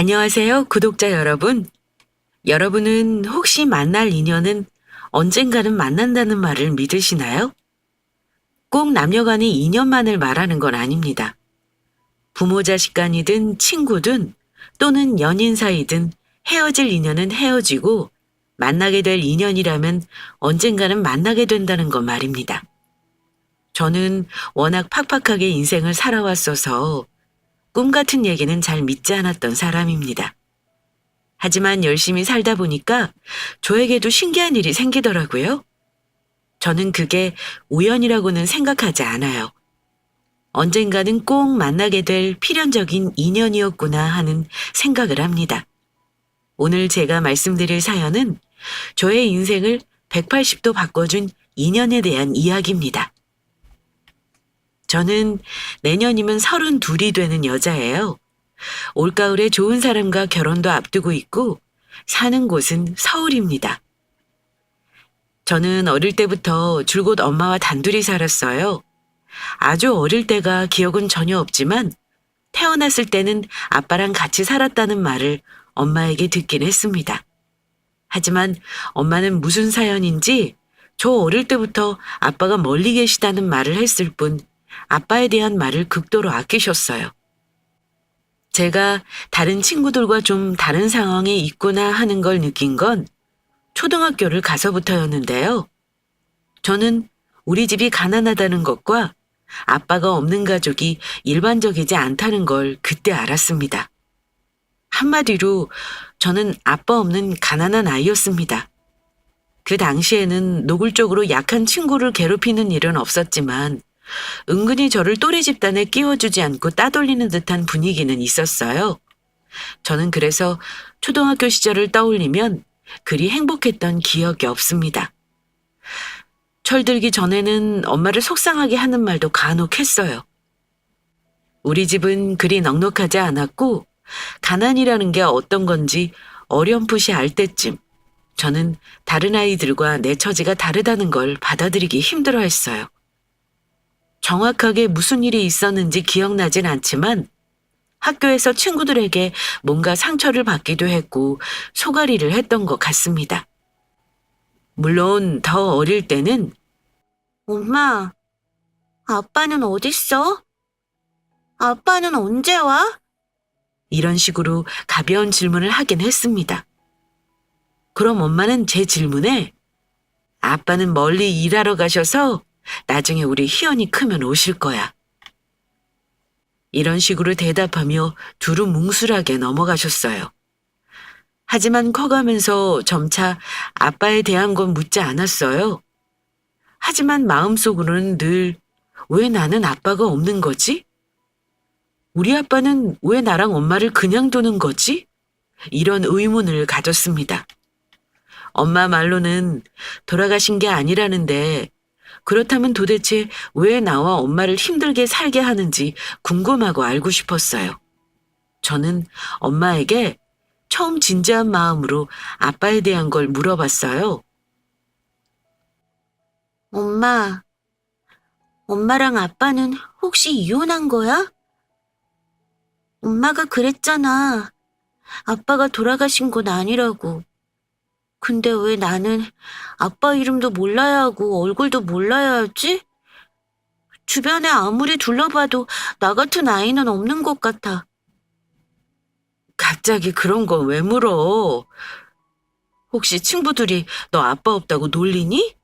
안녕하세요, 구독자 여러분. 여러분은 혹시 만날 인연은 언젠가는 만난다는 말을 믿으시나요? 꼭 남녀 간의 인연만을 말하는 건 아닙니다. 부모 자식 간이든 친구든 또는 연인 사이든 헤어질 인연은 헤어지고 만나게 될 인연이라면 언젠가는 만나게 된다는 것 말입니다. 저는 워낙 팍팍하게 인생을 살아왔어서 꿈 같은 얘기는 잘 믿지 않았던 사람입니다. 하지만 열심히 살다 보니까 저에게도 신기한 일이 생기더라고요. 저는 그게 우연이라고는 생각하지 않아요. 언젠가는 꼭 만나게 될 필연적인 인연이었구나 하는 생각을 합니다. 오늘 제가 말씀드릴 사연은 저의 인생을 180도 바꿔준 인연에 대한 이야기입니다. 저는 내년이면 32이 되는 여자예요. 올가을에 좋은 사람과 결혼도 앞두고 있고 사는 곳은 서울입니다. 저는 어릴 때부터 줄곧 엄마와 단둘이 살았어요. 아주 어릴 때가 기억은 전혀 없지만 태어났을 때는 아빠랑 같이 살았다는 말을 엄마에게 듣긴 했습니다. 하지만 엄마는 무슨 사연인지 저 어릴 때부터 아빠가 멀리 계시다는 말을 했을 뿐 아빠에 대한 말을 극도로 아끼셨어요. 제가 다른 친구들과 좀 다른 상황에 있구나 하는 걸 느낀 건 초등학교를 가서부터였는데요. 저는 우리 집이 가난하다는 것과 아빠가 없는 가족이 일반적이지 않다는 걸 그때 알았습니다. 한마디로 저는 아빠 없는 가난한 아이였습니다. 그 당시에는 노골적으로 약한 친구를 괴롭히는 일은 없었지만 은근히 저를 또래 집단에 끼워주지 않고 따돌리는 듯한 분위기는 있었어요. 저는 그래서 초등학교 시절을 떠올리면 그리 행복했던 기억이 없습니다. 철들기 전에는 엄마를 속상하게 하는 말도 간혹 했어요. 우리 집은 그리 넉넉하지 않았고 가난이라는 게 어떤 건지 어렴풋이 알 때쯤 저는 다른 아이들과 내 처지가 다르다는 걸 받아들이기 힘들어했어요. 정확하게 무슨 일이 있었는지 기억나진 않지만 학교에서 친구들에게 뭔가 상처를 받기도 했고 소가리를 했던 것 같습니다. 물론 더 어릴 때는 엄마, 아빠는 어딨어? 아빠는 언제 와? 이런 식으로 가벼운 질문을 하긴 했습니다. 그럼 엄마는 제 질문에 아빠는 멀리 일하러 가셔서 나중에 우리 희연이 크면 오실 거야. 이런 식으로 대답하며 두루뭉술하게 넘어가셨어요. 하지만 커가면서 점차 아빠에 대한 건 묻지 않았어요. 하지만 마음속으로는 늘 왜 나는 아빠가 없는 거지? 우리 아빠는 왜 나랑 엄마를 그냥 두는 거지? 이런 의문을 가졌습니다. 엄마 말로는 돌아가신 게 아니라는데 그렇다면 도대체 왜 나와 엄마를 힘들게 살게 하는지 궁금하고 알고 싶었어요. 저는 엄마에게 처음 진지한 마음으로 아빠에 대한 걸 물어봤어요. 엄마, 엄마랑 아빠는 혹시 이혼한 거야? 엄마가 그랬잖아. 아빠가 돌아가신 건 아니라고. 근데 왜 나는 아빠 이름도 몰라야 하고 얼굴도 몰라야 하지? 주변에 아무리 둘러봐도 나 같은 아이는 없는 것 같아. 갑자기 그런 거 왜 물어? 혹시 친구들이 너 아빠 없다고 놀리니?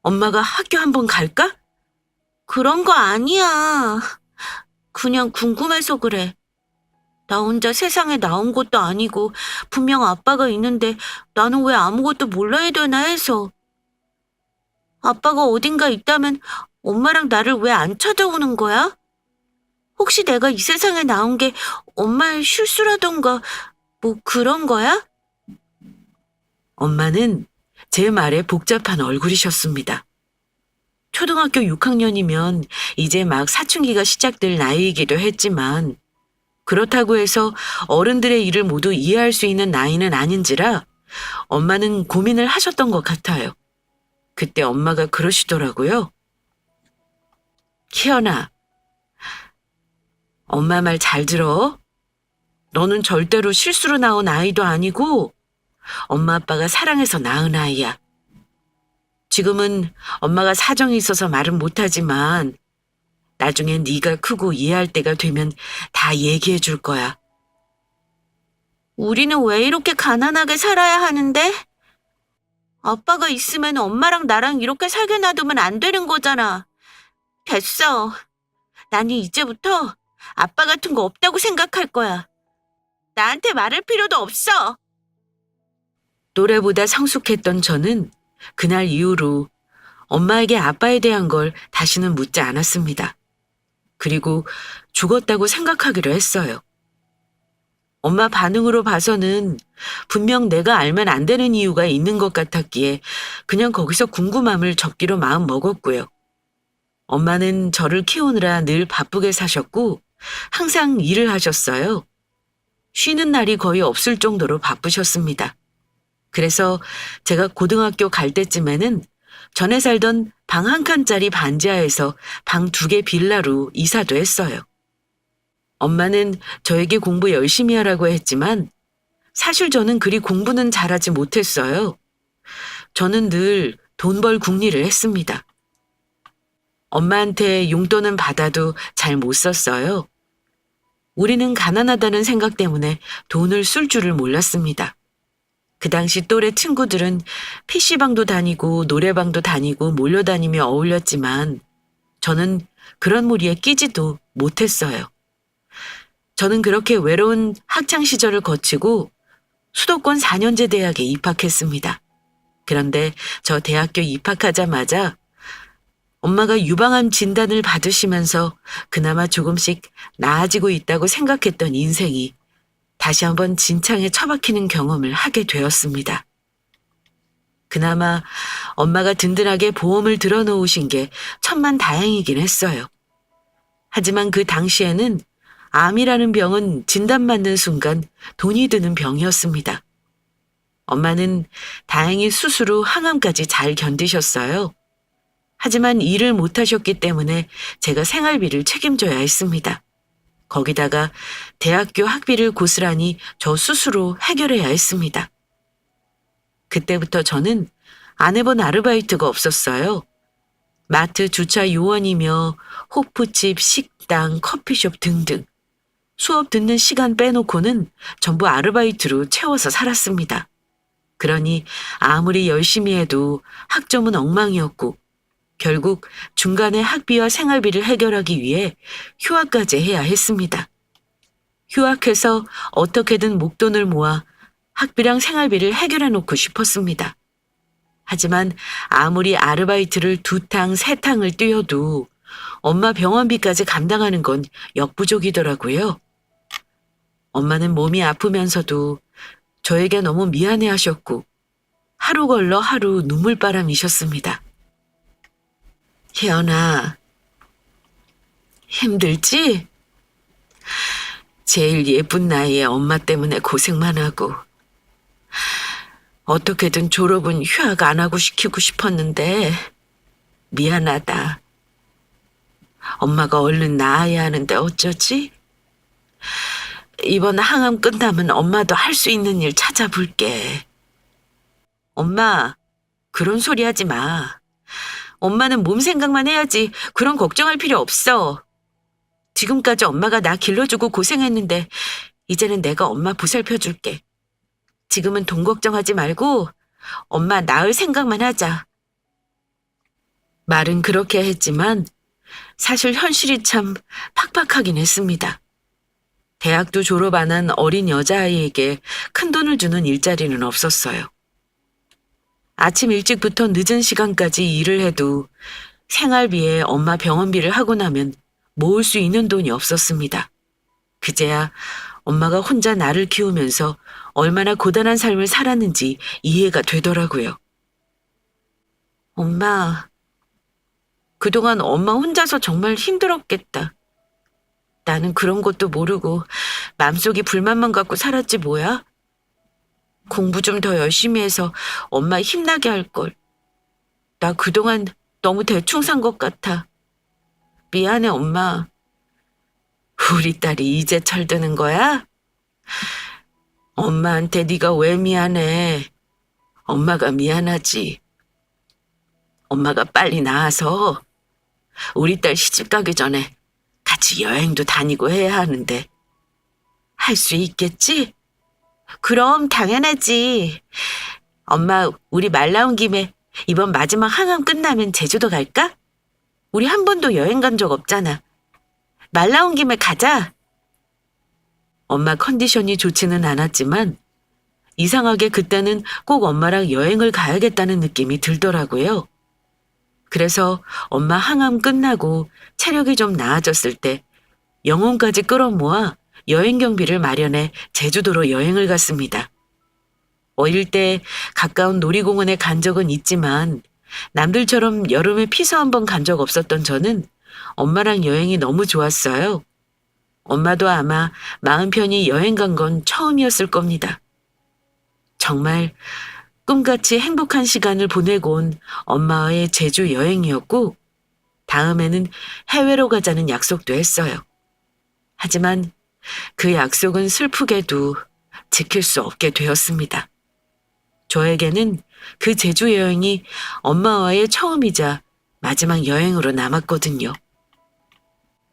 엄마가 학교 한번 갈까? 그런 거 아니야. 그냥 궁금해서 그래. 나 혼자 세상에 나온 것도 아니고 분명 아빠가 있는데 나는 왜 아무것도 몰라야 되나 해서. 아빠가 어딘가 있다면 엄마랑 나를 왜 안 찾아오는 거야? 혹시 내가 이 세상에 나온 게 엄마의 실수라던가 뭐 그런 거야? 엄마는 제 말에 복잡한 얼굴이셨습니다. 초등학교 6학년이면 이제 막 사춘기가 시작될 나이이기도 했지만 그렇다고 해서 어른들의 일을 모두 이해할 수 있는 나이는 아닌지라 엄마는 고민을 하셨던 것 같아요. 그때 엄마가 그러시더라고요. 희연아, 엄마 말 잘 들어. 너는 절대로 실수로 낳은 아이도 아니고 엄마 아빠가 사랑해서 낳은 아이야. 지금은 엄마가 사정이 있어서 말은 못하지만 나중에 네가 크고 이해할 때가 되면 다 얘기해 줄 거야. 우리는 왜 이렇게 가난하게 살아야 하는데? 아빠가 있으면 엄마랑 나랑 이렇게 살게 놔두면 안 되는 거잖아. 됐어. 나는 이제부터 아빠 같은 거 없다고 생각할 거야. 나한테 말할 필요도 없어. 노래보다 성숙했던 저는 그날 이후로 엄마에게 아빠에 대한 걸 다시는 묻지 않았습니다. 그리고 죽었다고 생각하기로 했어요. 엄마 반응으로 봐서는 분명 내가 알면 안 되는 이유가 있는 것 같았기에 그냥 거기서 궁금함을 접기로 마음 먹었고요. 엄마는 저를 키우느라 늘 바쁘게 사셨고 항상 일을 하셨어요. 쉬는 날이 거의 없을 정도로 바쁘셨습니다. 그래서 제가 고등학교 갈 때쯤에는 전에 살던 방 한 칸짜리 반지하에서 방 2개 빌라로 이사도 했어요. 엄마는 저에게 공부 열심히 하라고 했지만 사실 저는 그리 공부는 잘하지 못했어요. 저는 늘 돈 벌 궁리를 했습니다. 엄마한테 용돈은 받아도 잘 못 썼어요. 우리는 가난하다는 생각 때문에 돈을 쓸 줄을 몰랐습니다. 그 당시 또래 친구들은 PC방도 다니고 노래방도 다니고 몰려다니며 어울렸지만 저는 그런 무리에 끼지도 못했어요. 저는 그렇게 외로운 학창시절을 거치고 수도권 4년제 대학에 입학했습니다. 그런데 저 대학교 입학하자마자 엄마가 유방암 진단을 받으시면서 그나마 조금씩 나아지고 있다고 생각했던 인생이 다시 한번 진창에 처박히는 경험을 하게 되었습니다. 그나마 엄마가 든든하게 보험을 들어놓으신 게 천만다행이긴 했어요. 하지만 그 당시에는 암이라는 병은 진단받는 순간 돈이 드는 병이었습니다. 엄마는 다행히 수술 후 항암까지 잘 견디셨어요. 하지만 일을 못하셨기 때문에 제가 생활비를 책임져야 했습니다. 거기다가 대학교 학비를 고스란히 저 스스로 해결해야 했습니다. 그때부터 저는 안 해본 아르바이트가 없었어요. 마트 주차 요원이며 호프집, 식당, 커피숍 등등. 수업 듣는 시간 빼놓고는 전부 아르바이트로 채워서 살았습니다. 그러니 아무리 열심히 해도 학점은 엉망이었고 결국 중간에 학비와 생활비를 해결하기 위해 휴학까지 해야 했습니다. 휴학해서 어떻게든 목돈을 모아 학비랑 생활비를 해결해 놓고 싶었습니다. 하지만 아무리 아르바이트를 2탕, 3탕을 뛰어도 엄마 병원비까지 감당하는 건 역부족이더라고요. 엄마는 몸이 아프면서도 저에게 너무 미안해 하셨고 하루 걸러 하루 눈물바람이셨습니다. 혜연아, 힘들지? 제일 예쁜 나이에 엄마 때문에 고생만 하고 어떻게든 졸업은 휴학 안 하고 시키고 싶었는데 미안하다. 엄마가 얼른 나아야 하는데 어쩌지? 이번 항암 끝나면 엄마도 할 수 있는 일 찾아볼게. 엄마, 그런 소리 하지 마. 엄마는 몸 생각만 해야지 그런 걱정할 필요 없어. 지금까지 엄마가 나 길러주고 고생했는데 이제는 내가 엄마 보살펴줄게. 지금은 돈 걱정하지 말고 엄마 낳을 생각만 하자. 말은 그렇게 했지만 사실 현실이 참 팍팍하긴 했습니다. 대학도 졸업 안 한 어린 여자아이에게 큰돈을 주는 일자리는 없었어요. 아침 일찍부터 늦은 시간까지 일을 해도 생활비에 엄마 병원비를 하고 나면 모을 수 있는 돈이 없었습니다. 그제야 엄마가 혼자 나를 키우면서 얼마나 고단한 삶을 살았는지 이해가 되더라고요. 엄마, 그동안 엄마 혼자서 정말 힘들었겠다. 나는 그런 것도 모르고 맘속에 불만만 갖고 살았지 뭐야? 공부 좀 더 열심히 해서 엄마 힘나게 할 걸. 나 그동안 너무 대충 산 것 같아. 미안해, 엄마. 우리 딸이 이제 철드는 거야? 엄마한테 네가 왜 미안해? 엄마가 미안하지. 엄마가 빨리 나와서 우리 딸 시집 가기 전에 같이 여행도 다니고 해야 하는데 할 수 있겠지? 그럼 당연하지. 엄마, 우리 말 나온 김에 이번 마지막 항암 끝나면 제주도 갈까? 우리 한 번도 여행 간 적 없잖아. 말 나온 김에 가자. 엄마 컨디션이 좋지는 않았지만 이상하게 그때는 꼭 엄마랑 여행을 가야겠다는 느낌이 들더라고요. 그래서 엄마 항암 끝나고 체력이 좀 나아졌을 때 영혼까지 끌어모아 여행 경비를 마련해 제주도로 여행을 갔습니다. 어릴 때 가까운 놀이공원에 간 적은 있지만 남들처럼 여름에 피서 한번 간 적 없었던 저는 엄마랑 여행이 너무 좋았어요. 엄마도 아마 마음 편히 여행 간 건 처음이었을 겁니다. 정말 꿈같이 행복한 시간을 보내고 온 엄마와의 제주 여행이었고 다음에는 해외로 가자는 약속도 했어요. 하지만 그 약속은 슬프게도 지킬 수 없게 되었습니다. 저에게는 그 제주 여행이 엄마와의 처음이자 마지막 여행으로 남았거든요.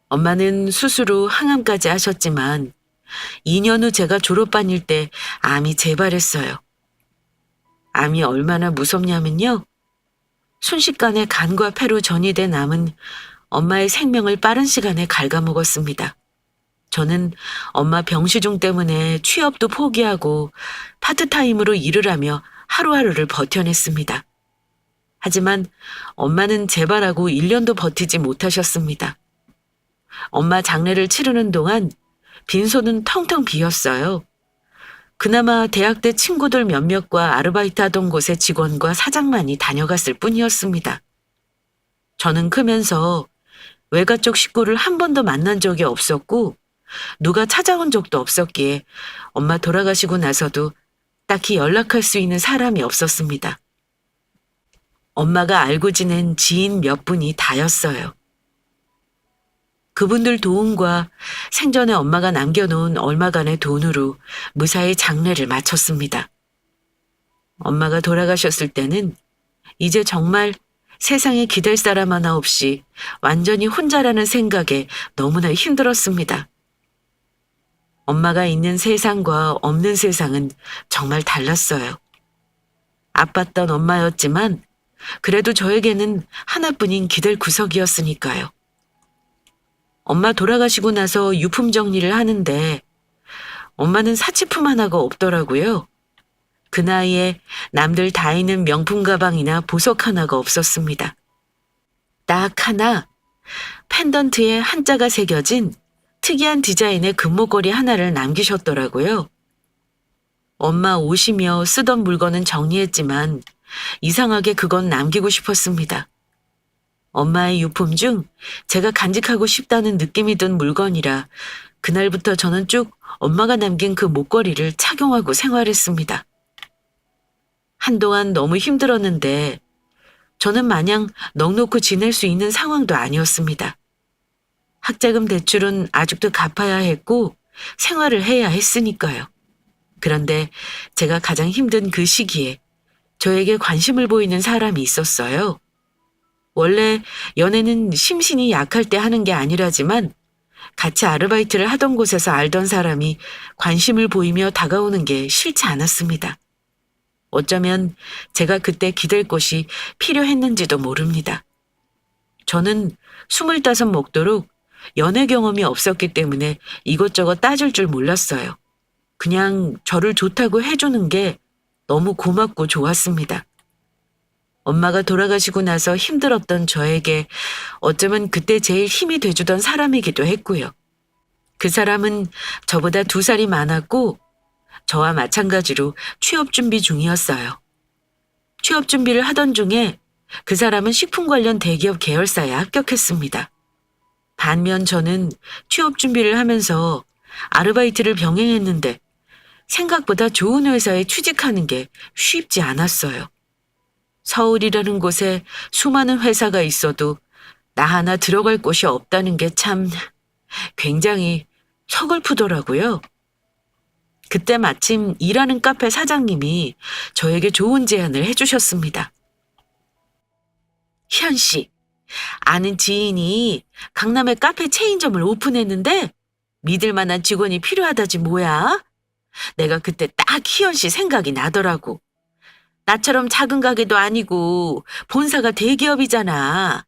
엄마는 수술 후 항암까지 하셨지만 2년 후 제가 졸업반일 때 암이 재발했어요. 암이 얼마나 무섭냐면요. 순식간에 간과 폐로 전이된 암은 엄마의 생명을 빠른 시간에 갉아먹었습니다. 저는 엄마 병시중 때문에 취업도 포기하고 파트타임으로 일을 하며 하루하루를 버텨냈습니다. 하지만 엄마는 재발하고 1년도 버티지 못하셨습니다. 엄마 장례를 치르는 동안 빈소는 텅텅 비었어요. 그나마 대학 때 친구들 몇몇과 아르바이트 하던 곳의 직원과 사장만이 다녀갔을 뿐이었습니다. 저는 크면서 외가 쪽 식구를 한 번도 만난 적이 없었고 누가 찾아온 적도 없었기에 엄마 돌아가시고 나서도 딱히 연락할 수 있는 사람이 없었습니다. 엄마가 알고 지낸 지인 몇 분이 다였어요. 그분들 도움과 생전에 엄마가 남겨놓은 얼마간의 돈으로 무사히 장례를 마쳤습니다. 엄마가 돌아가셨을 때는 이제 정말 세상에 기댈 사람 하나 없이 완전히 혼자라는 생각에 너무나 힘들었습니다. 엄마가 있는 세상과 없는 세상은 정말 달랐어요. 아팠던 엄마였지만 그래도 저에게는 하나뿐인 기댈 구석이었으니까요. 엄마 돌아가시고 나서 유품 정리를 하는데 엄마는 사치품 하나가 없더라고요. 그 나이에 남들 다 있는 명품 가방이나 보석 하나가 없었습니다. 딱 하나, 펜던트에 한자가 새겨진 특이한 디자인의 금목걸이 하나를 남기셨더라고요. 엄마 옷이며 쓰던 물건은 정리했지만 이상하게 그건 남기고 싶었습니다. 엄마의 유품 중 제가 간직하고 싶다는 느낌이 든 물건이라 그날부터 저는 쭉 엄마가 남긴 그 목걸이를 착용하고 생활했습니다. 한동안 너무 힘들었는데 저는 마냥 넋놓고 지낼 수 있는 상황도 아니었습니다. 학자금 대출은 아직도 갚아야 했고 생활을 해야 했으니까요. 그런데 제가 가장 힘든 그 시기에 저에게 관심을 보이는 사람이 있었어요. 원래 연애는 심신이 약할 때 하는 게 아니라지만 같이 아르바이트를 하던 곳에서 알던 사람이 관심을 보이며 다가오는 게 싫지 않았습니다. 어쩌면 제가 그때 기댈 곳이 필요했는지도 모릅니다. 저는 25 먹도록 연애 경험이 없었기 때문에 이것저것 따질 줄 몰랐어요. 그냥 저를 좋다고 해주는 게 너무 고맙고 좋았습니다. 엄마가 돌아가시고 나서 힘들었던 저에게 어쩌면 그때 제일 힘이 돼주던 사람이기도 했고요. 그 사람은 저보다 2살이 많았고 저와 마찬가지로 취업 준비 중이었어요. 취업 준비를 하던 중에 그 사람은 식품 관련 대기업 계열사에 합격했습니다. 반면 저는 취업 준비를 하면서 아르바이트를 병행했는데 생각보다 좋은 회사에 취직하는 게 쉽지 않았어요. 서울이라는 곳에 수많은 회사가 있어도 나 하나 들어갈 곳이 없다는 게 참 굉장히 서글프더라고요. 그때 마침 일하는 카페 사장님이 저에게 좋은 제안을 해주셨습니다. 희연 씨, 아는 지인이 강남에 카페 체인점을 오픈했는데 믿을 만한 직원이 필요하다지 뭐야? 내가 그때 딱 희연 씨 생각이 나더라고. 나처럼 작은 가게도 아니고 본사가 대기업이잖아.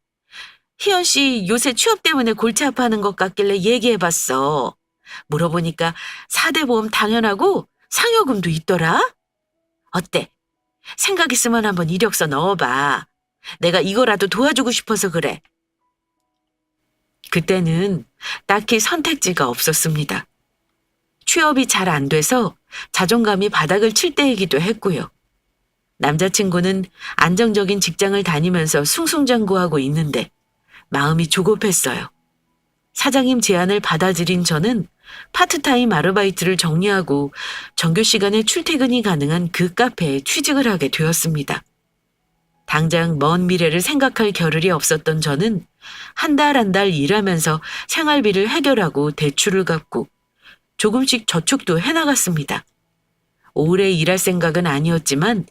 희연 씨 요새 취업 때문에 골치 아파하는 것 같길래 얘기해봤어. 물어보니까 4대 보험 당연하고 상여금도 있더라? 어때? 생각 있으면 한번 이력서 넣어봐. 내가 이거라도 도와주고 싶어서 그래. 그때는 딱히 선택지가 없었습니다. 취업이 잘 안 돼서 자존감이 바닥을 칠 때이기도 했고요. 남자친구는 안정적인 직장을 다니면서 승승장구하고 있는데 마음이 조급했어요. 사장님 제안을 받아들인 저는 파트타임 아르바이트를 정리하고 정규 시간에 출퇴근이 가능한 그 카페에 취직을 하게 되었습니다. 당장 먼 미래를 생각할 겨를이 없었던 저는 한 달 한 달 일하면서 생활비를 해결하고 대출을 갚고 조금씩 저축도 해나갔습니다. 오래 일할 생각은 아니었지만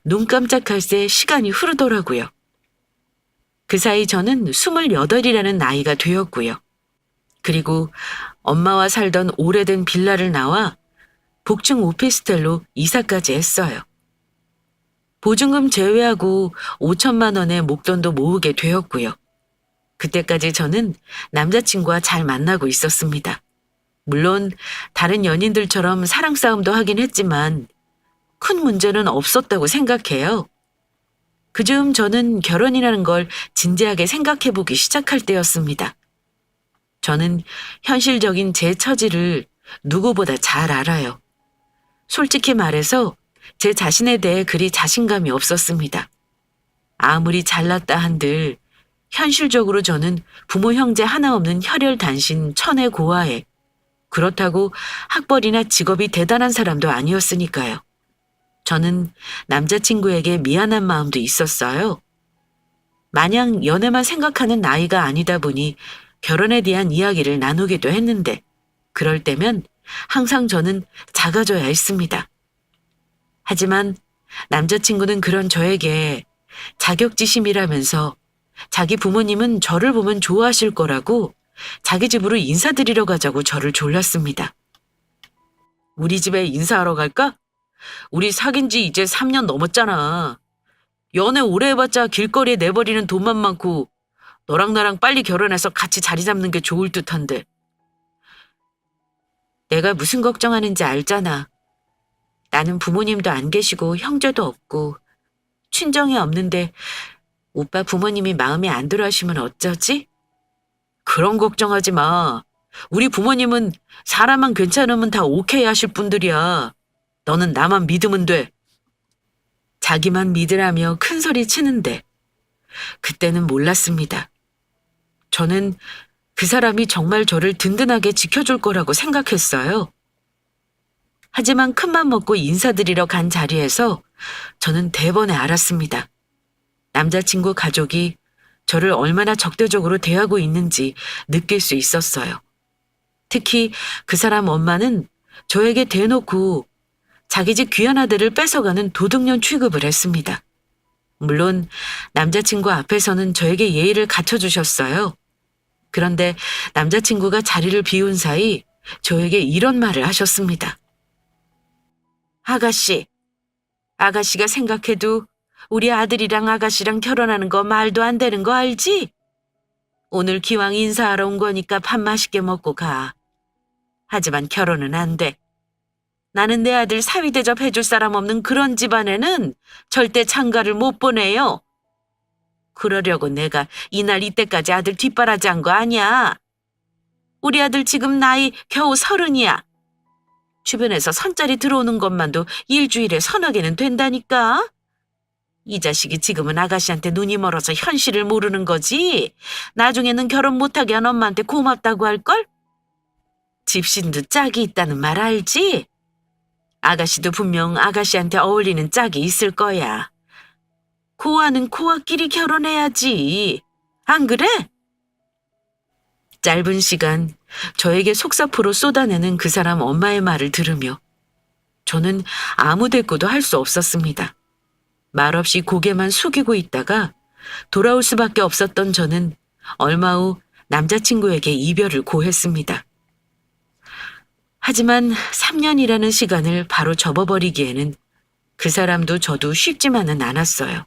눈 깜짝할 새 시간이 흐르더라고요. 그 사이 저는 28이라는 나이가 되었고요. 그리고 엄마와 살던 오래된 빌라를 나와 복층 오피스텔로 이사까지 했어요. 보증금 제외하고 5천만 원의 목돈도 모으게 되었고요. 그때까지 저는 남자친구와 잘 만나고 있었습니다. 물론 다른 연인들처럼 사랑 싸움도 하긴 했지만 큰 문제는 없었다고 생각해요. 그즈음 저는 결혼이라는 걸 진지하게 생각해보기 시작할 때였습니다. 저는 현실적인 제 처지를 누구보다 잘 알아요. 솔직히 말해서 제 자신에 대해 그리 자신감이 없었습니다. 아무리 잘났다 한들 현실적으로 저는 부모 형제 하나 없는 혈혈단신 천의 고아에 그렇다고 학벌이나 직업이 대단한 사람도 아니었으니까요. 저는 남자친구에게 미안한 마음도 있었어요. 마냥 연애만 생각하는 나이가 아니다 보니 결혼에 대한 이야기를 나누기도 했는데 그럴 때면 항상 저는 작아져야 했습니다. 하지만 남자친구는 그런 저에게 자격지심이라면서 자기 부모님은 저를 보면 좋아하실 거라고 자기 집으로 인사드리러 가자고 저를 졸랐습니다. 우리 집에 인사하러 갈까? 우리 사귄 지 이제 3년 넘었잖아. 연애 오래 해봤자 길거리에 내버리는 돈만 많고 너랑 나랑 빨리 결혼해서 같이 자리 잡는 게 좋을 듯한데. 내가 무슨 걱정하는지 알잖아. 나는 부모님도 안 계시고 형제도 없고 친정이 없는데 오빠 부모님이 마음에 안 들어 하시면 어쩌지? 그런 걱정하지 마. 우리 부모님은 사람만 괜찮으면 다 오케이 하실 분들이야. 너는 나만 믿으면 돼. 자기만 믿으라며 큰 소리 치는데 그때는 몰랐습니다. 저는 그 사람이 정말 저를 든든하게 지켜줄 거라고 생각했어요. 하지만 큰맘 먹고 인사드리러 간 자리에서 저는 대번에 알았습니다. 남자친구 가족이 저를 얼마나 적대적으로 대하고 있는지 느낄 수 있었어요. 특히 그 사람 엄마는 저에게 대놓고 자기 집 귀한 아들을 뺏어가는 도둑년 취급을 했습니다. 물론 남자친구 앞에서는 저에게 예의를 갖춰주셨어요. 그런데 남자친구가 자리를 비운 사이 저에게 이런 말을 하셨습니다. 아가씨가 생각해도 우리 아들이랑 아가씨랑 결혼하는 거 말도 안 되는 거 알지? 오늘 기왕 인사하러 온 거니까 밥 맛있게 먹고 가. 하지만 결혼은 안 돼. 나는 내 아들 사위 대접해줄 사람 없는 그런 집안에는 절대 장가를 못 보내요. 그러려고 내가 이날 이때까지 아들 뒷바라지한 거 아니야. 우리 아들 지금 나이 겨우 30이야. 주변에서 선짜리 들어오는 것만도 일주일에 서너 개는 된다니까. 이 자식이 지금은 아가씨한테 눈이 멀어서 현실을 모르는 거지. 나중에는 결혼 못하게 한 엄마한테 고맙다고 할걸? 집신도 짝이 있다는 말 알지? 아가씨도 분명 아가씨한테 어울리는 짝이 있을 거야. 고아는 고아끼리 결혼해야지. 안 그래? 짧은 시간 저에게 속사포로 쏟아내는 그 사람 엄마의 말을 들으며 저는 아무 대꾸도 할 수 없었습니다. 말없이 고개만 숙이고 있다가 돌아올 수밖에 없었던 저는 얼마 후 남자친구에게 이별을 고했습니다. 하지만 3년이라는 시간을 바로 접어버리기에는 그 사람도 저도 쉽지만은 않았어요.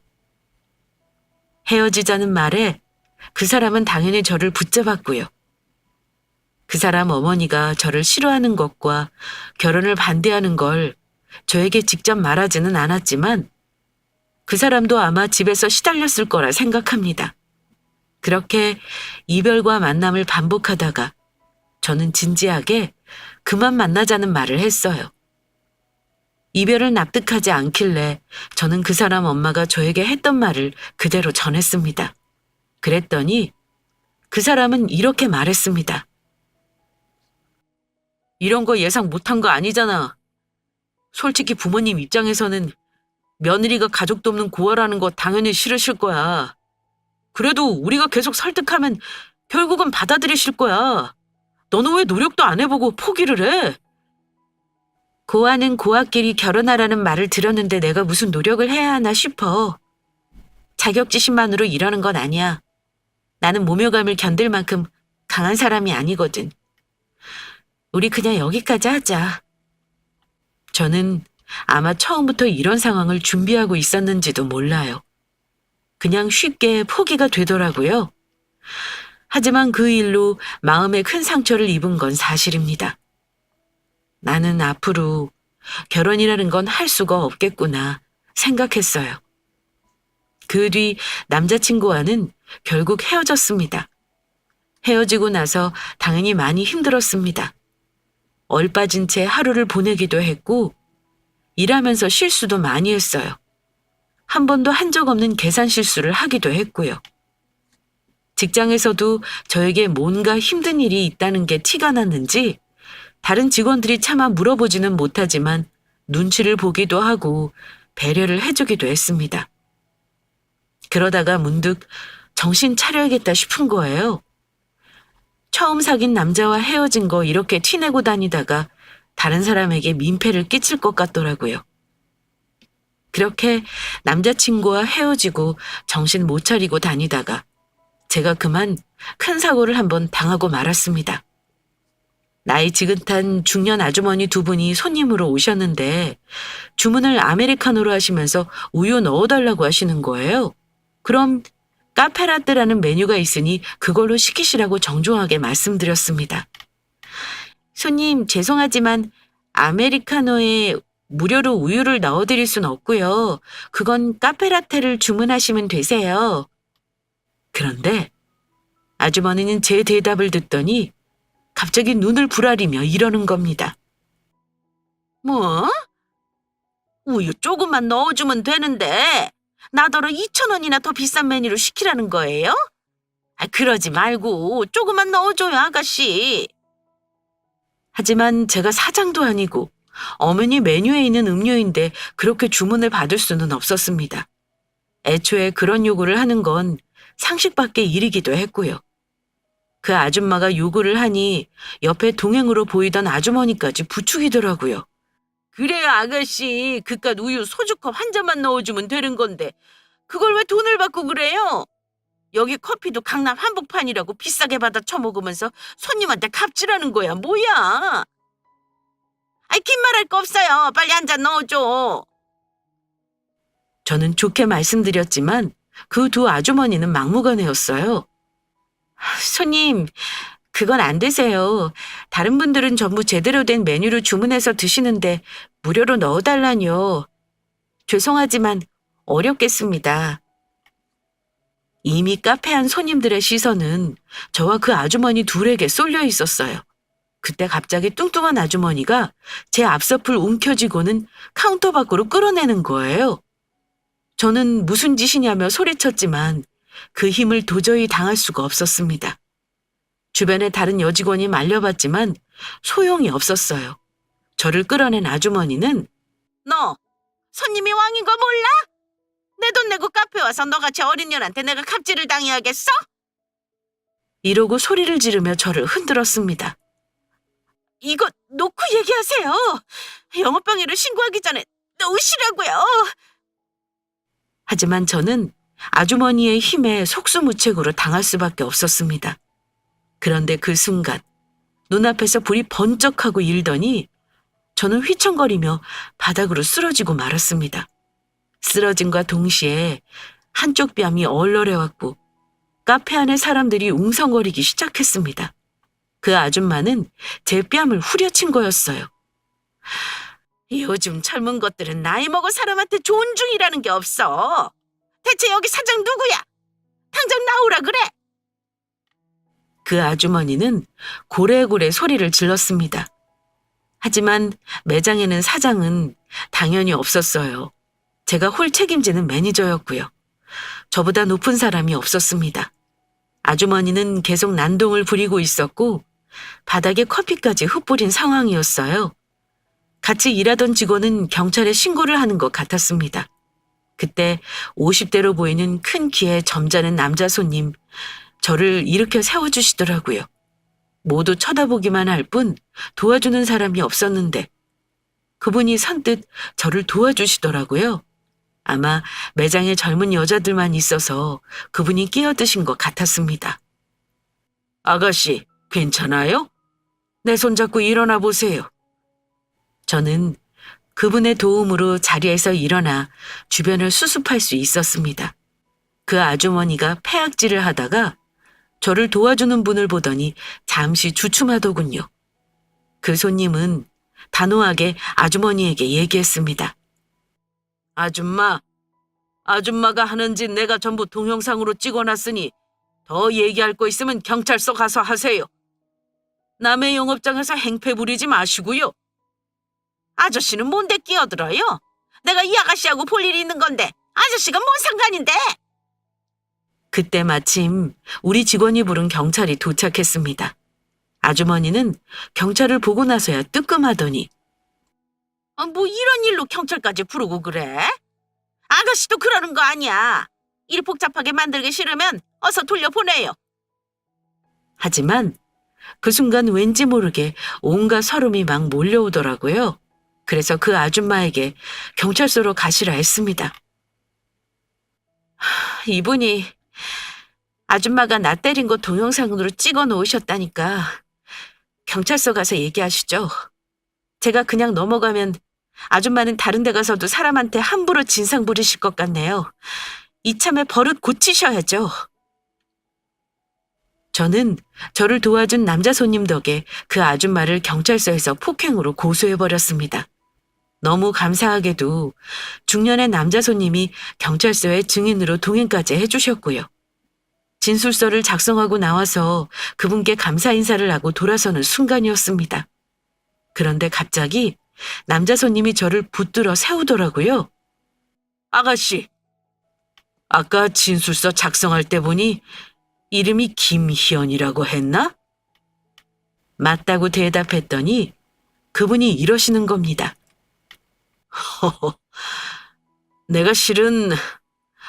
헤어지자는 말에 그 사람은 당연히 저를 붙잡았고요. 그 사람 어머니가 저를 싫어하는 것과 결혼을 반대하는 걸 저에게 직접 말하지는 않았지만 그 사람도 아마 집에서 시달렸을 거라 생각합니다. 그렇게 이별과 만남을 반복하다가 저는 진지하게 그만 만나자는 말을 했어요. 이별을 납득하지 않길래 저는 그 사람 엄마가 저에게 했던 말을 그대로 전했습니다. 그랬더니 그 사람은 이렇게 말했습니다. 이런 거 예상 못한 거 아니잖아. 솔직히 부모님 입장에서는 며느리가 가족도 없는 고아라는 거 당연히 싫으실 거야. 그래도 우리가 계속 설득하면 결국은 받아들이실 거야. 너는 왜 노력도 안 해보고 포기를 해? 고아는 고아끼리 결혼하라는 말을 들었는데 내가 무슨 노력을 해야 하나 싶어. 자격지심만으로 이러는 건 아니야. 나는 모멸감을 견딜 만큼 강한 사람이 아니거든. 우리 그냥 여기까지 하자. 저는 아마 처음부터 이런 상황을 준비하고 있었는지도 몰라요. 그냥 쉽게 포기가 되더라고요. 하지만 그 일로 마음에 큰 상처를 입은 건 사실입니다. 나는 앞으로 결혼이라는 건 할 수가 없겠구나 생각했어요. 그 뒤 남자친구와는 결국 헤어졌습니다. 헤어지고 나서 당연히 많이 힘들었습니다. 얼빠진 채 하루를 보내기도 했고 일하면서 실수도 많이 했어요. 한 번도 한 적 없는 계산 실수를 하기도 했고요. 직장에서도 저에게 뭔가 힘든 일이 있다는 게 티가 났는지 다른 직원들이 차마 물어보지는 못하지만 눈치를 보기도 하고 배려를 해주기도 했습니다. 그러다가 문득 정신 차려야겠다 싶은 거예요. 처음 사귄 남자와 헤어진 거 이렇게 티내고 다니다가 다른 사람에게 민폐를 끼칠 것 같더라고요. 그렇게 남자친구와 헤어지고 정신 못 차리고 다니다가 제가 그만 큰 사고를 한번 당하고 말았습니다. 나이 지긋한 중년 아주머니 두 분이 손님으로 오셨는데 주문을 아메리카노로 하시면서 우유 넣어달라고 하시는 거예요. 그럼 카페라떼라는 메뉴가 있으니 그걸로 시키시라고 정중하게 말씀드렸습니다. 손님, 죄송하지만 아메리카노에 무료로 우유를 넣어드릴 순 없고요. 그건 카페라떼를 주문하시면 되세요. 그런데 아주머니는 제 대답을 듣더니 갑자기 눈을 부라리며 이러는 겁니다. 뭐? 우유 조금만 넣어주면 되는데 나더러 2,000원이나 더 비싼 메뉴로 시키라는 거예요? 그러지 말고 조금만 넣어줘요, 아가씨. 하지만 제가 사장도 아니고 어머니 메뉴에 있는 음료인데 그렇게 주문을 받을 수는 없었습니다. 애초에 그런 요구를 하는 건 상식 밖의 일이기도 했고요. 그 아줌마가 요구를 하니 옆에 동행으로 보이던 아주머니까지 부추기더라고요. 그래요, 아가씨. 그깟 우유 소주컵 한 잔만 넣어주면 되는 건데 그걸 왜 돈을 받고 그래요? 여기 커피도 강남 한복판이라고 비싸게 받아 처먹으면서 손님한테 갑질하는 거야. 뭐야? 긴 말할 거 없어요. 빨리 한 잔 넣어줘. 저는 좋게 말씀드렸지만 그 두 아주머니는 막무가내였어요. 손님, 그건 안 되세요. 다른 분들은 전부 제대로 된 메뉴를 주문해서 드시는데 무료로 넣어달라뇨. 죄송하지만 어렵겠습니다. 이미 카페 안 손님들의 시선은 저와 그 아주머니 둘에게 쏠려 있었어요. 그때 갑자기 뚱뚱한 아주머니가 제 앞서풀 움켜쥐고는 카운터 밖으로 끌어내는 거예요. 저는 무슨 짓이냐며 소리쳤지만 그 힘을 도저히 당할 수가 없었습니다. 주변의 다른 여직원이 말려봤지만 소용이 없었어요. 저를 끌어낸 아주머니는 너 손님이 왕인 거 몰라? 내 돈 내고 카페 와서 너같이 어린년한테 내가 갑질을 당해야겠어? 이러고 소리를 지르며 저를 흔들었습니다. 이거 놓고 얘기하세요. 영업방해를 신고하기 전에 놓으시라고요. 하지만 저는 아주머니의 힘에 속수무책으로 당할 수밖에 없었습니다. 그런데 그 순간 눈앞에서 불이 번쩍하고 일더니 저는 휘청거리며 바닥으로 쓰러지고 말았습니다. 쓰러짐과 동시에 한쪽 뺨이 얼얼해왔고 카페 안의 사람들이 웅성거리기 시작했습니다. 그 아줌마는 제 뺨을 후려친 거였어요. 요즘 젊은 것들은 나이 먹은 사람한테 존중이라는 게 없어. 대체 여기 사장 누구야? 당장 나오라 그래. 그 아주머니는 고래고래 소리를 질렀습니다. 하지만 매장에는 사장은 당연히 없었어요. 제가 홀 책임지는 매니저였고요. 저보다 높은 사람이 없었습니다. 아주머니는 계속 난동을 부리고 있었고 바닥에 커피까지 흩뿌린 상황이었어요. 같이 일하던 직원은 경찰에 신고를 하는 것 같았습니다. 그때 50대로 보이는 큰 키에 점잖은 남자 손님, 저를 일으켜 세워주시더라고요. 모두 쳐다보기만 할 뿐 도와주는 사람이 없었는데 그분이 선뜻 저를 도와주시더라고요. 아마 매장에 젊은 여자들만 있어서 그분이 끼어드신 것 같았습니다. 아가씨, 괜찮아요? 내 손잡고 일어나 보세요. 저는 그분의 도움으로 자리에서 일어나 주변을 수습할 수 있었습니다. 그 아주머니가 폐악질을 하다가 저를 도와주는 분을 보더니 잠시 주춤하더군요. 그 손님은 단호하게 아주머니에게 얘기했습니다. 아줌마가 하는 짓 내가 전부 동영상으로 찍어놨으니 더 얘기할 거 있으면 경찰서 가서 하세요. 남의 영업장에서 행패 부리지 마시고요. 아저씨는 뭔데 끼어들어요? 내가 이 아가씨하고 볼 일이 있는 건데 아저씨가 뭔 상관인데? 그때 마침 우리 직원이 부른 경찰이 도착했습니다. 아주머니는 경찰을 보고 나서야 뜨끔하더니 뭐 이런 일로 경찰까지 부르고 그래? 아가씨도 그러는 거 아니야. 일 복잡하게 만들기 싫으면 어서 돌려보내요. 하지만 그 순간 왠지 모르게 온갖 서름이 막 몰려오더라고요. 그래서 그 아줌마에게 경찰서로 가시라 했습니다. 이분이 아줌마가 나 때린 거 동영상으로 찍어 놓으셨다니까 경찰서 가서 얘기하시죠. 제가 그냥 넘어가면 아줌마는 다른 데 가서도 사람한테 함부로 진상 부리실 것 같네요. 이참에 버릇 고치셔야죠. 저는 저를 도와준 남자 손님 덕에 그 아줌마를 경찰서에서 폭행으로 고소해버렸습니다. 너무 감사하게도 중년의 남자 손님이 경찰서에 증인으로 동행까지 해주셨고요. 진술서를 작성하고 나와서 그분께 감사 인사를 하고 돌아서는 순간이었습니다. 그런데 갑자기 남자 손님이 저를 붙들어 세우더라고요. 아가씨, 아까 진술서 작성할 때 보니 이름이 김희연이라고 했나? 맞다고 대답했더니 그분이 이러시는 겁니다. 허허, 내가 실은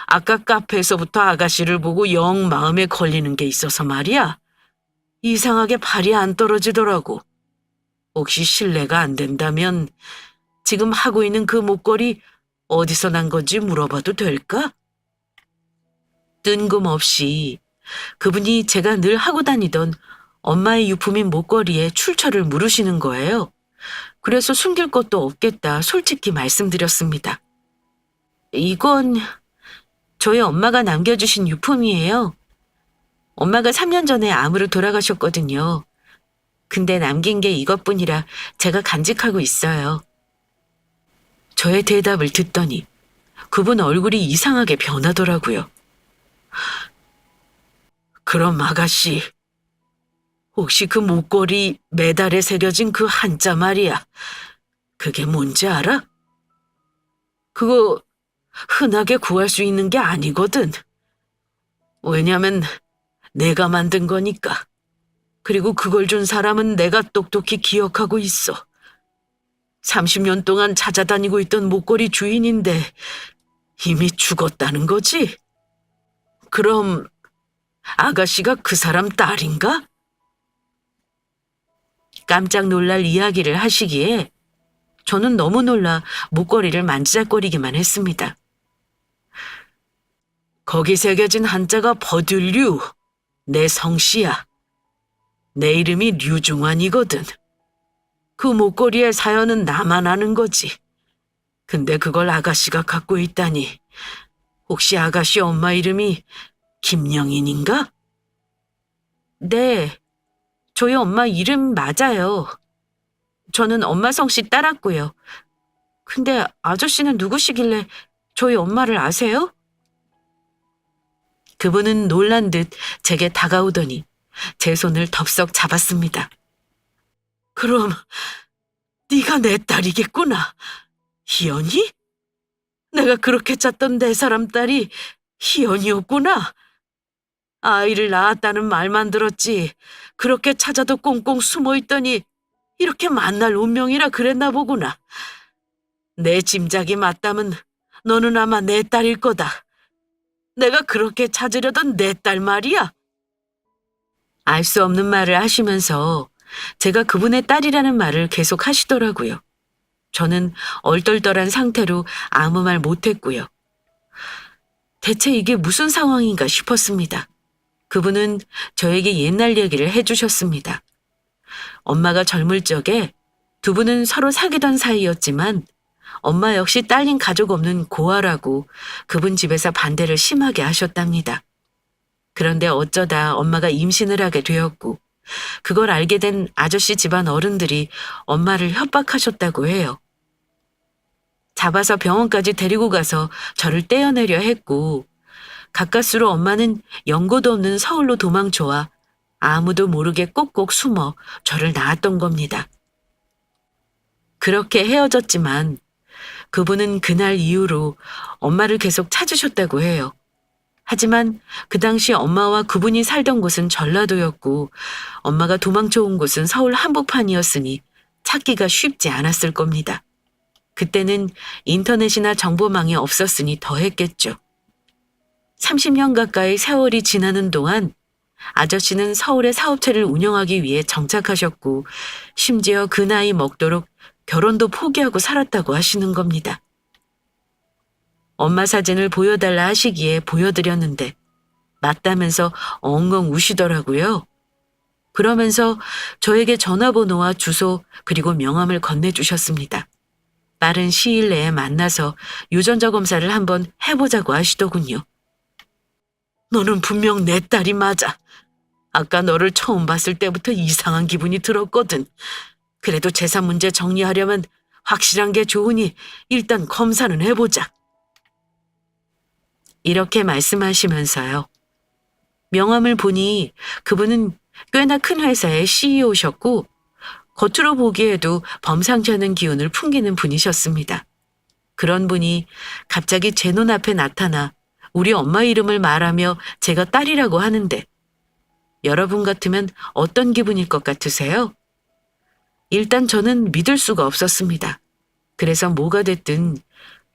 아까 카페에서부터 아가씨를 보고 영 마음에 걸리는 게 있어서 말이야. 이상하게 발이 안 떨어지더라고. 혹시 실례가 안 된다면 지금 하고 있는 그 목걸이 어디서 난 건지 물어봐도 될까? 뜬금없이 그분이 제가 늘 하고 다니던 엄마의 유품인 목걸이에 출처를 물으시는 거예요. 그래서 숨길 것도 없겠다 솔직히 말씀드렸습니다. 이건 저희 엄마가 남겨주신 유품이에요. 엄마가 3년 전에 암으로 돌아가셨거든요. 근데 남긴 게 이것뿐이라 제가 간직하고 있어요. 저의 대답을 듣더니 그분 얼굴이 이상하게 변하더라고요. 그럼 아가씨, 혹시 그 목걸이 메달에 새겨진 그 한자 말이야. 그게 뭔지 알아? 그거 흔하게 구할 수 있는 게 아니거든. 왜냐면 내가 만든 거니까. 그리고 그걸 준 사람은 내가 똑똑히 기억하고 있어. 30년 동안 찾아다니고 있던 목걸이 주인인데 이미 죽었다는 거지? 그럼 아가씨가 그 사람 딸인가? 깜짝 놀랄 이야기를 하시기에 저는 너무 놀라 목걸이를 만지작거리기만 했습니다. 거기 새겨진 한자가 버들류, 내 성씨야. 내 이름이 류중환이거든. 그 목걸이의 사연은 나만 아는 거지. 근데 그걸 아가씨가 갖고 있다니. 혹시 아가씨 엄마 이름이 김영인인가? 네, 저희 엄마 이름 맞아요. 저는 엄마 성씨 따랐고요. 근데 아저씨는 누구시길래 저희 엄마를 아세요? 그분은 놀란 듯 제게 다가오더니 제 손을 덥석 잡았습니다. 그럼 네가 내 딸이겠구나. 희연이? 내가 그렇게 찾던 내 사람 딸이 희연이었구나. 아이를 낳았다는 말만 들었지. 그렇게 찾아도 꽁꽁 숨어있더니 이렇게 만날 운명이라 그랬나 보구나. 내 짐작이 맞다면 너는 아마 내 딸일 거다. 내가 그렇게 찾으려던 내 딸 말이야. 알 수 없는 말을 하시면서 제가 그분의 딸이라는 말을 계속 하시더라고요. 저는 얼떨떨한 상태로 아무 말 못했고요. 대체 이게 무슨 상황인가 싶었습니다. 그분은 저에게 옛날 얘기를 해주셨습니다. 엄마가 젊을 적에 두 분은 서로 사귀던 사이였지만 엄마 역시 딸린 가족 없는 고아라고 그분 집에서 반대를 심하게 하셨답니다. 그런데 어쩌다 엄마가 임신을 하게 되었고 그걸 알게 된 아저씨 집안 어른들이 엄마를 협박하셨다고 해요. 잡아서 병원까지 데리고 가서 저를 떼어내려 했고 가까스로 엄마는 연고도 없는 서울로 도망쳐와 아무도 모르게 꼭꼭 숨어 저를 낳았던 겁니다. 그렇게 헤어졌지만 그분은 그날 이후로 엄마를 계속 찾으셨다고 해요. 하지만 그 당시 엄마와 그분이 살던 곳은 전라도였고 엄마가 도망쳐 온 곳은 서울 한복판이었으니 찾기가 쉽지 않았을 겁니다. 그때는 인터넷이나 정보망이 없었으니 더했겠죠. 30년 가까이 세월이 지나는 동안 아저씨는 서울에 사업체를 운영하기 위해 정착하셨고 심지어 그 나이 먹도록 결혼도 포기하고 살았다고 하시는 겁니다. 엄마 사진을 보여달라 하시기에 보여드렸는데 맞다면서 엉엉 우시더라고요. 그러면서 저에게 전화번호와 주소 그리고 명함을 건네주셨습니다. 빠른 시일 내에 만나서 유전자 검사를 한번 해보자고 하시더군요. 너는 분명 내 딸이 맞아. 아까 너를 처음 봤을 때부터 이상한 기분이 들었거든. 그래도 재산 문제 정리하려면 확실한 게 좋으니 일단 검사는 해보자. 이렇게 말씀하시면서요. 명함을 보니 그분은 꽤나 큰 회사의 CEO셨고 겉으로 보기에도 범상치 않은 기운을 풍기는 분이셨습니다. 그런 분이 갑자기 제 눈앞에 나타나 우리 엄마 이름을 말하며 제가 딸이라고 하는데 여러분 같으면 어떤 기분일 것 같으세요? 일단 저는 믿을 수가 없었습니다. 그래서 뭐가 됐든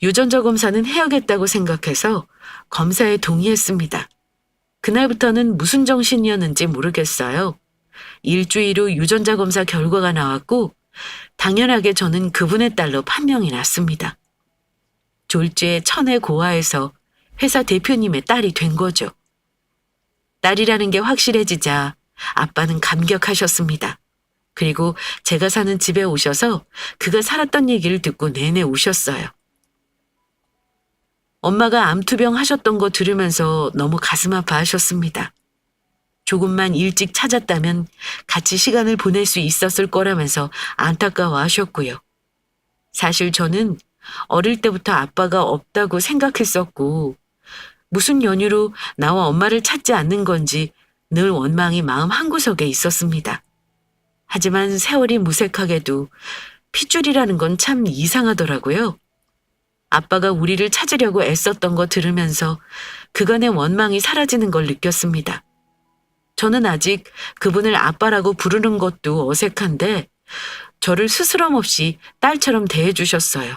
유전자 검사는 해야겠다고 생각해서 검사에 동의했습니다. 그날부터는 무슨 정신이었는지 모르겠어요. 일주일 후 유전자 검사 결과가 나왔고 당연하게 저는 그분의 딸로 판명이 났습니다. 졸지에 천혜 고아에서 회사 대표님의 딸이 된 거죠. 딸이라는 게 확실해지자 아빠는 감격하셨습니다. 그리고 제가 사는 집에 오셔서 그가 살았던 얘기를 듣고 내내 우셨어요. 엄마가 암투병 하셨던 거 들으면서 너무 가슴 아파하셨습니다. 조금만 일찍 찾았다면 같이 시간을 보낼 수 있었을 거라면서 안타까워하셨고요. 사실 저는 어릴 때부터 아빠가 없다고 생각했었고 무슨 연유로 나와 엄마를 찾지 않는 건지 늘 원망이 마음 한구석에 있었습니다. 하지만 세월이 무색하게도 핏줄이라는 건 참 이상하더라고요. 아빠가 우리를 찾으려고 애썼던 거 들으면서 그간의 원망이 사라지는 걸 느꼈습니다. 저는 아직 그분을 아빠라고 부르는 것도 어색한데 저를 스스럼 없이 딸처럼 대해주셨어요.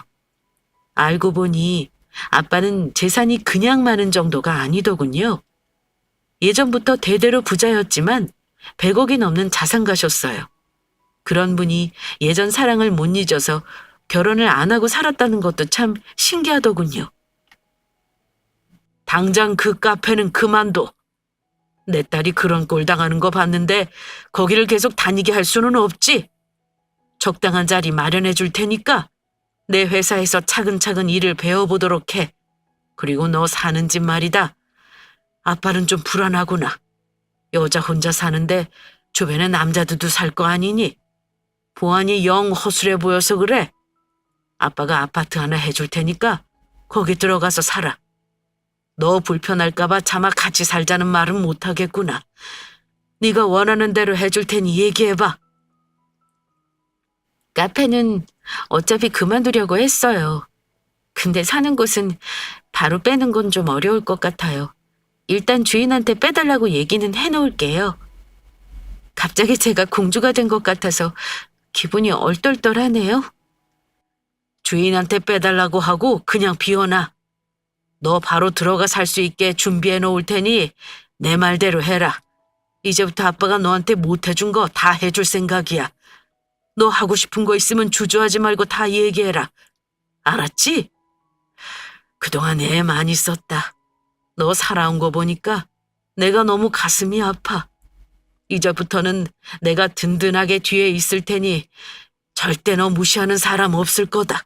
알고 보니 아빠는 재산이 그냥 많은 정도가 아니더군요. 예전부터 대대로 부자였지만 100억이 넘는 자산가셨어요. 그런 분이 예전 사랑을 못 잊어서 결혼을 안 하고 살았다는 것도 참 신기하더군요. 당장 그 카페는 그만둬. 내 딸이 그런 꼴 당하는 거 봤는데 거기를 계속 다니게 할 수는 없지. 적당한 자리 마련해 줄 테니까 내 회사에서 차근차근 일을 배워보도록 해. 그리고 너 사는 집 말이다. 아빠는 좀 불안하구나. 여자 혼자 사는데 주변에 남자들도 살 거 아니니? 보안이 영 허술해 보여서 그래. 아빠가 아파트 하나 해줄 테니까 거기 들어가서 살아. 너 불편할까 봐 차마 같이 살자는 말은 못하겠구나. 네가 원하는 대로 해줄 테니 얘기해봐. 카페는 어차피 그만두려고 했어요. 근데 사는 곳은 바로 빼는 건 좀 어려울 것 같아요. 일단 주인한테 빼달라고 얘기는 해놓을게요. 갑자기 제가 공주가 된 것 같아서 기분이 얼떨떨하네요. 주인한테 빼달라고 하고 그냥 비워놔. 너 바로 들어가 살 수 있게 준비해 놓을 테니 내 말대로 해라. 이제부터 아빠가 너한테 못 해준 거 다 해줄 생각이야. 너 하고 싶은 거 있으면 주저하지 말고 다 얘기해라. 알았지? 그동안 애 많이 썼다. 너 살아온 거 보니까 내가 너무 가슴이 아파. 이제부터는 내가 든든하게 뒤에 있을 테니 절대 너 무시하는 사람 없을 거다.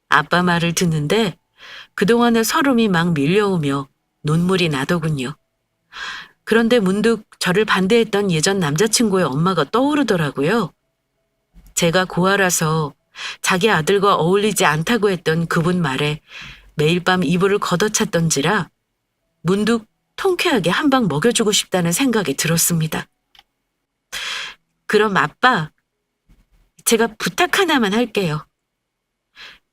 아빠 말을 듣는데 그동안의 서름이 막 밀려오며 눈물이 나더군요. 그런데 문득 저를 반대했던 예전 남자친구의 엄마가 떠오르더라고요. 제가 고아라서 자기 아들과 어울리지 않다고 했던 그분 말에 매일 밤 이불을 걷어찼던지라 문득 통쾌하게 한 방 먹여주고 싶다는 생각이 들었습니다. 그럼 아빠, 제가 부탁 하나만 할게요.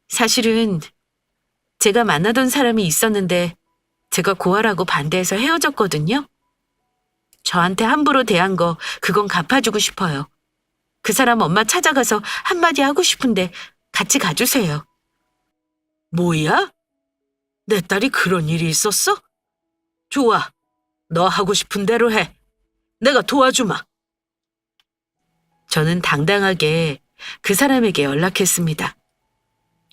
사실은 제가 만나던 사람이 있었는데 제가 고아라고 반대해서 헤어졌거든요. 저한테 함부로 대한 거 그건 갚아주고 싶어요. 그 사람 엄마 찾아가서 한마디 하고 싶은데 같이 가주세요. 뭐야? 내 딸이 그런 일이 있었어? 좋아. 너 하고 싶은 대로 해. 내가 도와주마. 저는 당당하게 그 사람에게 연락했습니다.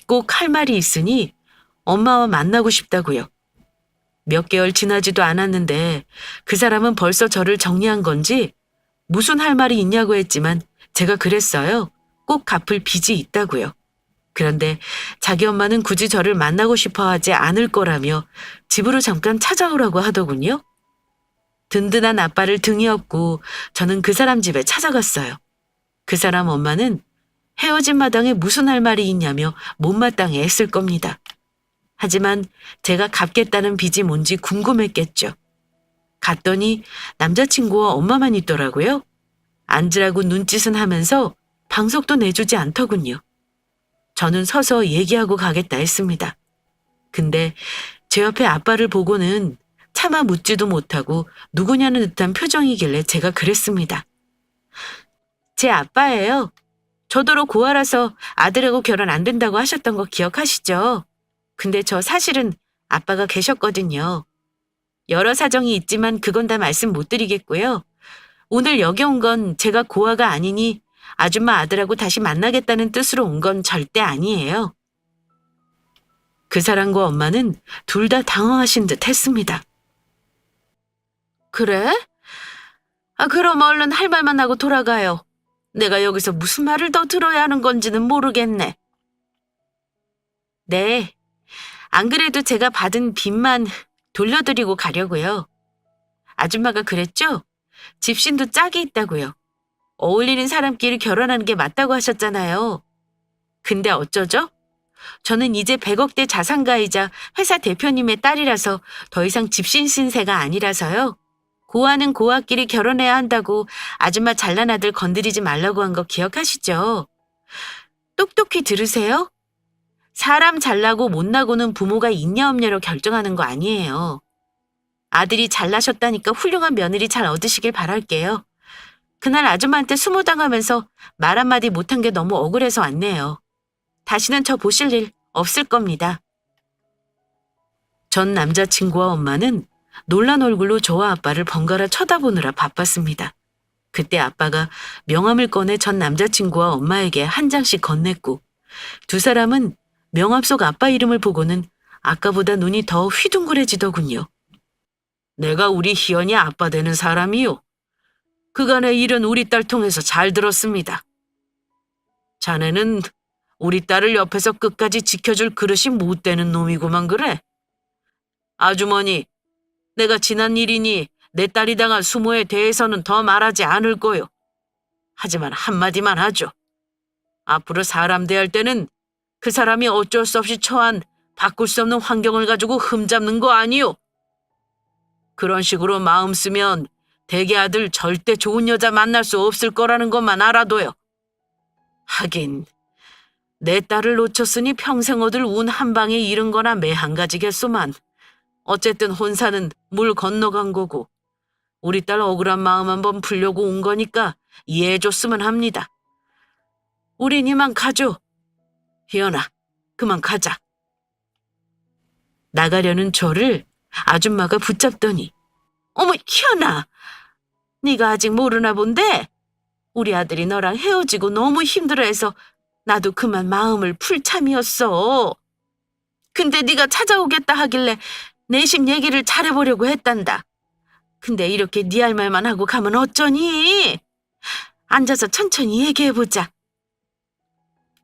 꼭 할 말이 있으니 엄마와 만나고 싶다고요. 몇 개월 지나지도 않았는데 그 사람은 벌써 저를 정리한 건지 무슨 할 말이 있냐고 했지만 제가 그랬어요. 꼭 갚을 빚이 있다고요. 그런데 자기 엄마는 굳이 저를 만나고 싶어 하지 않을 거라며 집으로 잠깐 찾아오라고 하더군요. 든든한 아빠를 등에 업고 저는 그 사람 집에 찾아갔어요. 그 사람 엄마는 헤어진 마당에 무슨 할 말이 있냐며 못마땅해 했을 겁니다. 하지만 제가 갚겠다는 빚이 뭔지 궁금했겠죠. 갔더니 남자친구와 엄마만 있더라고요. 앉으라고 눈짓은 하면서 방석도 내주지 않더군요. 저는 서서 얘기하고 가겠다 했습니다. 근데 제 옆에 아빠를 보고는 차마 묻지도 못하고 누구냐는 듯한 표정이길래 제가 그랬습니다. 제 아빠예요. 저더러 고아라서 아들하고 결혼 안 된다고 하셨던 거 기억하시죠? 근데 저 사실은 아빠가 계셨거든요. 여러 사정이 있지만 그건 다 말씀 못 드리겠고요. 오늘 여기 온 건 제가 고아가 아니니 아줌마 아들하고 다시 만나겠다는 뜻으로 온 건 절대 아니에요. 그 사람과 엄마는 둘 다 당황하신 듯 했습니다. 그래? 그럼 얼른 할 말만 하고 돌아가요. 내가 여기서 무슨 말을 더 들어야 하는 건지는 모르겠네. 네. 안 그래도 제가 받은 빚만 돌려드리고 가려고요. 아줌마가 그랬죠? 집신도 짝이 있다고요. 어울리는 사람끼리 결혼하는 게 맞다고 하셨잖아요. 근데 어쩌죠? 저는 이제 100억대 자산가이자 회사 대표님의 딸이라서 더 이상 집신 신세가 아니라서요. 고아는 고아끼리 결혼해야 한다고 아줌마 잘난 아들 건드리지 말라고 한 거 기억하시죠? 똑똑히 들으세요. 사람 잘나고 못나고는 부모가 있냐 없냐로 결정하는 거 아니에요. 아들이 잘나셨다니까 훌륭한 며느리 잘 얻으시길 바랄게요. 그날 아줌마한테 수모당하면서 말 한마디 못한 게 너무 억울해서 왔네요. 다시는 저 보실 일 없을 겁니다. 전 남자친구와 엄마는 놀란 얼굴로 저와 아빠를 번갈아 쳐다보느라 바빴습니다. 그때 아빠가 명함을 꺼내 전 남자친구와 엄마에게 한 장씩 건넸고 두 사람은 명함 속 아빠 이름을 보고는 아까보다 눈이 더 휘둥그레지더군요. 내가 우리 희연이 아빠 되는 사람이요. 그간의 일은 우리 딸 통해서 잘 들었습니다. 자네는 우리 딸을 옆에서 끝까지 지켜줄 그릇이 못 되는 놈이구만 그래. 아주머니, 내가 지난 일이니 내 딸이 당할 수모에 대해서는 더 말하지 않을 거요. 하지만 한마디만 하죠. 앞으로 사람 대할 때는 그 사람이 어쩔 수 없이 처한 바꿀 수 없는 환경을 가지고 흠잡는 거 아니요. 그런 식으로 마음 쓰면 대개 아들 절대 좋은 여자 만날 수 없을 거라는 것만 알아둬요. 하긴 내 딸을 놓쳤으니 평생 얻을 운 한 방에 잃은 거나 매한 가지겠소만. 어쨌든 혼사는 물 건너간 거고 우리 딸 억울한 마음 한번 풀려고 온 거니까 이해해줬으면 합니다. 우린 이만 가죠. 희연아, 그만 가자. 나가려는 저를 아줌마가 붙잡더니 어머, 희연아, 네가 아직 모르나 본데 우리 아들이 너랑 헤어지고 너무 힘들어해서 나도 그만 마음을 풀 참이었어. 근데 네가 찾아오겠다 하길래 내심 얘기를 잘해보려고 했단다. 근데 이렇게 네 할 말만 하고 가면 어쩌니? 앉아서 천천히 얘기해보자.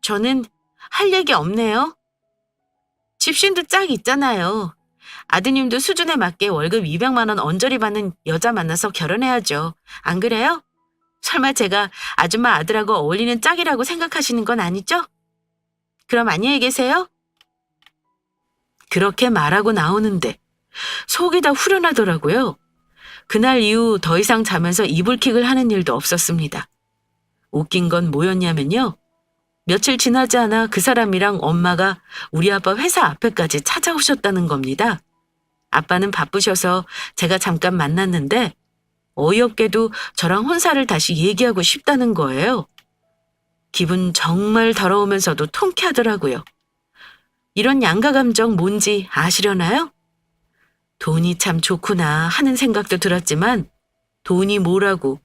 저는 할 얘기 없네요. 집신도 짝 있잖아요. 아드님도 수준에 맞게 월급 200만 원 언저리 받는 여자 만나서 결혼해야죠. 안 그래요? 설마 제가 아줌마 아들하고 어울리는 짝이라고 생각하시는 건 아니죠? 그럼 안녕히 계세요. 그렇게 말하고 나오는데 속이 다 후련하더라고요. 그날 이후 더 이상 자면서 이불킥을 하는 일도 없었습니다. 웃긴 건 뭐였냐면요. 며칠 지나지 않아 그 사람이랑 엄마가 우리 아빠 회사 앞에까지 찾아오셨다는 겁니다. 아빠는 바쁘셔서 제가 잠깐 만났는데 어이없게도 저랑 혼사를 다시 얘기하고 싶다는 거예요. 기분 정말 더러우면서도 통쾌하더라고요. 이런 양가 감정 뭔지 아시려나요? 돈이 참 좋구나 하는 생각도 들었지만 돈이 뭐라고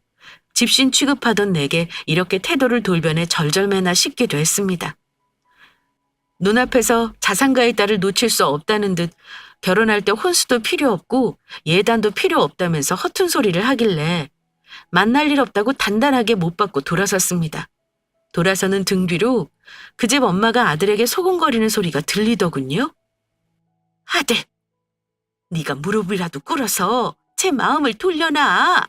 집신 취급하던 내게 이렇게 태도를 돌변해 절절매나 싶기도 했습니다. 눈앞에서 자산가의 딸을 놓칠 수 없다는 듯 결혼할 때 혼수도 필요 없고 예단도 필요 없다면서 허튼 소리를 하길래 만날 일 없다고 단단하게 못 받고 돌아섰습니다. 돌아서는 등 뒤로 그 집 엄마가 아들에게 소곤거리는 소리가 들리더군요. 아들, 네가 무릎이라도 꿇어서 제 마음을 돌려놔.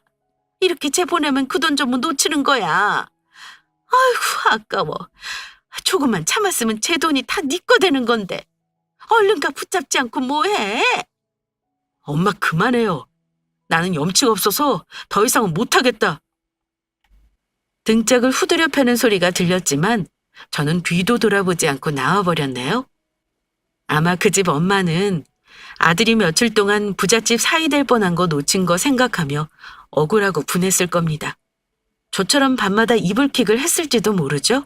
이렇게 쟤 보내면 그 돈 전부 놓치는 거야. 아이고 아까워. 조금만 참았으면 제 돈이 다 네 거 되는 건데. 얼른 가 붙잡지 않고 뭐해? 엄마 그만해요. 나는 염치가 없어서 더 이상은 못하겠다. 등짝을 후드려 패는 소리가 들렸지만 저는 뒤도 돌아보지 않고 나와버렸네요. 아마 그 집 엄마는 아들이 며칠 동안 부잣집 사위 될 뻔한 거 놓친 거 생각하며 억울하고 분했을 겁니다. 저처럼 밤마다 이불킥을 했을지도 모르죠.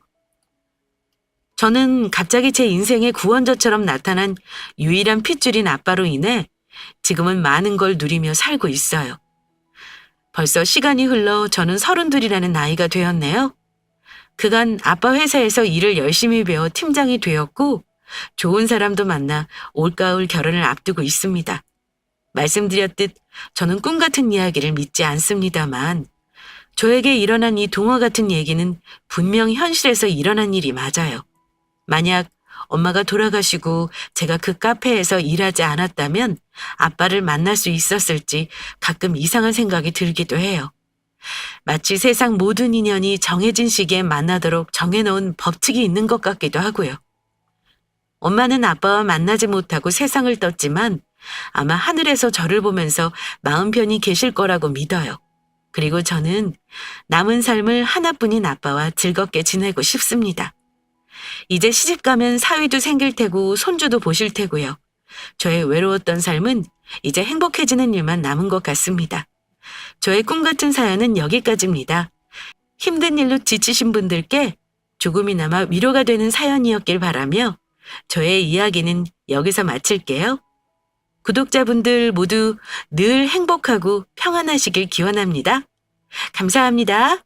저는 갑자기 제 인생의 구원자처럼 나타난 유일한 핏줄인 아빠로 인해 지금은 많은 걸 누리며 살고 있어요. 벌써 시간이 흘러 저는 32이라는 나이가 되었네요. 그간 아빠 회사에서 일을 열심히 배워 팀장이 되었고 좋은 사람도 만나 올가을 결혼을 앞두고 있습니다. 말씀드렸듯 저는 꿈 같은 이야기를 믿지 않습니다만 저에게 일어난 이 동화 같은 얘기는 분명 현실에서 일어난 일이 맞아요. 만약 엄마가 돌아가시고 제가 그 카페에서 일하지 않았다면 아빠를 만날 수 있었을지 가끔 이상한 생각이 들기도 해요. 마치 세상 모든 인연이 정해진 시기에 만나도록 정해놓은 법칙이 있는 것 같기도 하고요. 엄마는 아빠와 만나지 못하고 세상을 떴지만 아마 하늘에서 저를 보면서 마음 편히 계실 거라고 믿어요. 그리고 저는 남은 삶을 하나뿐인 아빠와 즐겁게 지내고 싶습니다. 이제 시집가면 사위도 생길 테고 손주도 보실 테고요. 저의 외로웠던 삶은 이제 행복해지는 일만 남은 것 같습니다. 저의 꿈 같은 사연은 여기까지입니다. 힘든 일로 지치신 분들께 조금이나마 위로가 되는 사연이었길 바라며 저의 이야기는 여기서 마칠게요. 구독자분들 모두 늘 행복하고 평안하시길 기원합니다. 감사합니다.